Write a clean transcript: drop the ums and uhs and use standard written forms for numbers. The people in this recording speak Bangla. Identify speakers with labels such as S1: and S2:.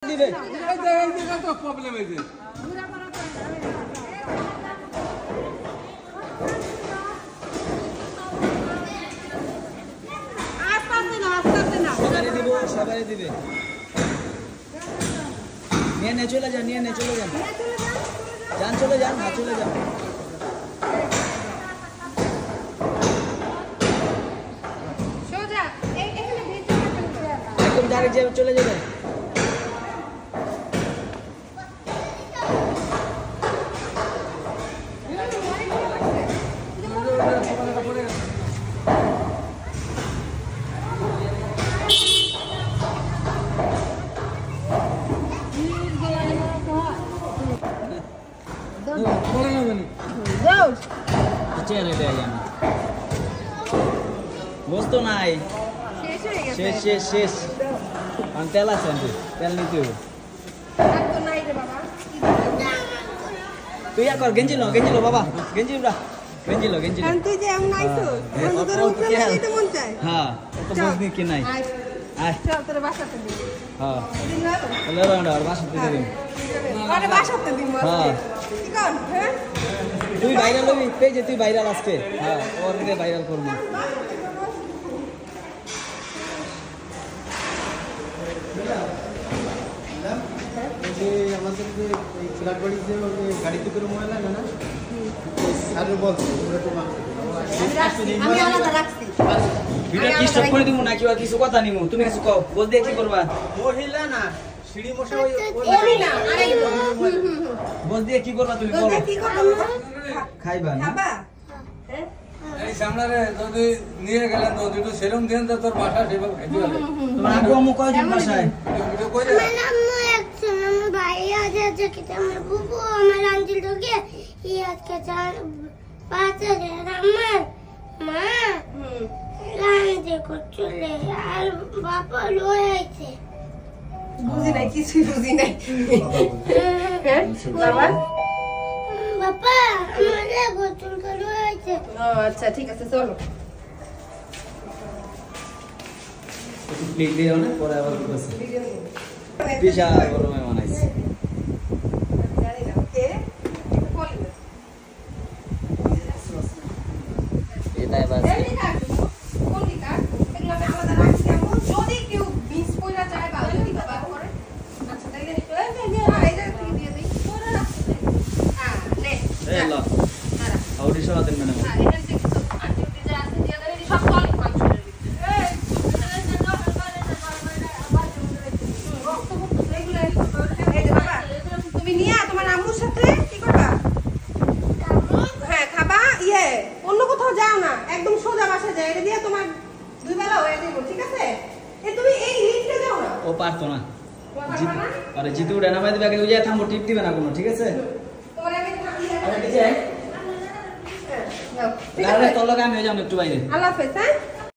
S1: দিবে
S2: এই জায়গা তো প্রবলেম হইছে
S1: সবাই দিবে নিয়ে চলে যান চলে যান চলে যান চলে যান একদম ডাইরেক্ট যাবে চলে যাবে বস্তু নাই শেষ তেল আছে তেল নিতে হবে তুই কর গেঞ্জি লো বাবা গেঞ্জি লো
S3: তুই যে এমন আইছো তোর উপরে যেতে মন চায়
S1: হ্যাঁ তো বুঝনি কি নাই আয়
S3: চল তোর বাসাতে দিই
S1: হ্যাঁ
S3: দিন না
S1: হলো রাউন্ডার বাসাতে দিই
S3: আরে বাসাতে দিই
S1: হ্যাঁ
S3: কি কর হ্যাঁ
S1: তুই ভাইরাল হবি পেজে তুই ভাইরাল আজকে হ্যাঁ ওর দিকে ভাইরাল করব
S2: আমাদের যে ফ্ল্যাট বাড়ি যে গাড়িতে করে ময়লা না স্যার বলছে
S3: আমি আলাদা রাখছি
S1: ভিডিও কি স্টপ করে দিমু নাকি কিছু কথা নিমু তুমি কিছু কও বল দিয়ে কি করবা
S2: মহিলা না সিঁড়ি মশা
S3: ওই না আরে
S1: বল দিয়ে কি করবা তুমি বলো
S3: কি করব
S1: খাইবা না
S3: খাবা
S2: এই সামনে যদি নিয়ে গেলেন তো দুটো সেরম দেন তো তোর বাসা সেভাবে খাইতে হবে
S1: তোমার আব্বু আম্মু কয়জন বাসায়
S2: ভিডিও কই দে
S4: আমার আম্মু একজন আমার ভাই আছে যে আমার বুবু আমার আন্টি লোকে এই আজকে পাঁচে আমার মা রান্না করছিলে আর বাবা লয়েছে
S3: বুঝি নাই কিছু বুঝি নাই হ্যাঁ বাবা
S4: বাবা আমাদের গোসল করে হয়েছে
S3: ও আচ্ছা ঠিক আছে চলো
S1: প্লেট দিও না পরে আবার বসে বিশাল বড় মেহমান আইছে
S3: জানি না কে বলি
S1: এটাই বাজে
S3: যদি কেউ মিস কইরা যায় বা যদি ব্যবহার করে আচ্ছা তাইলে এইটা থেকে দিয়ে দেই হ্যাঁ নে
S1: এই ল আউডি সহ দেন ম্যাডাম
S3: হ্যাঁ এটা থেকে তো আন্টি উঠে যায় আছে দিয়ে দেই সব কলিং ফাংশনের তুমি নিয়ে তোমার আম্মুর সাথে কি করবা হ্যাঁ খাবা অন্য কোথাও যাও না একদম সোজা বাসা যায় এটা দিয়ে তোমার দুই বেলা হয়ে যাবে ঠিক আছে তুমি এই লিফটে যাও না
S1: ও পারতো না আরে জিতু উড়ে নামাই দিবে আগে ওই যে থামবো টিপ দিবে না কোনো ঠিক আছে
S3: তোমার আমি থামিয়ে
S1: আরে ঠিক আছে
S3: যাও
S1: দাঁড়ালে তোর লগে আমি যাবো একটু বাইরে
S3: আল্লাহ হাফেজ হ্যাঁ